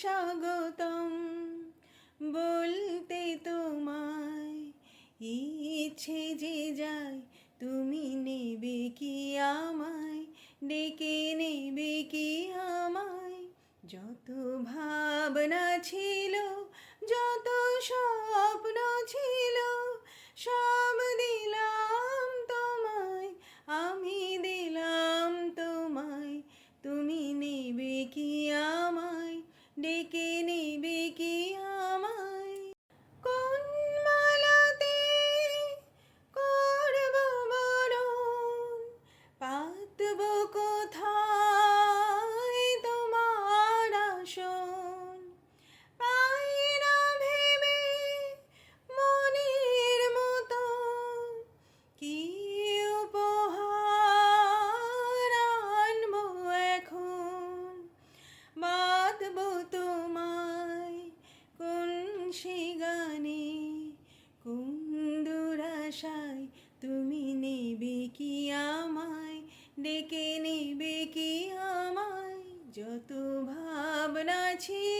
স্বাগতম বলতে তোমায় ইচ্ছে যে যায়, তুমি নেবে কি আমায়, ডেকে নেবে কি আমায়। যত ভাবনা ছিল, যত স্বপ্ন ছিল, সব দিলাম তোমায়, আমি দিলাম তোমায়। তুমি নেবে কি আমায়, ডেকে নেবে কি আমায়। কোন মালাতে করব বরণ, পাতব কোথায় তোমার আসন। পাই না ভেবে মনের মতো কি উপহার আনবো এখন। বাঁধব তোমায় কোন সে গানে, কোন দুরাশায়, তুমি নেবে কি আমায়, ডেকে নেবে কি আমায়। যত ভাবনা ছিল,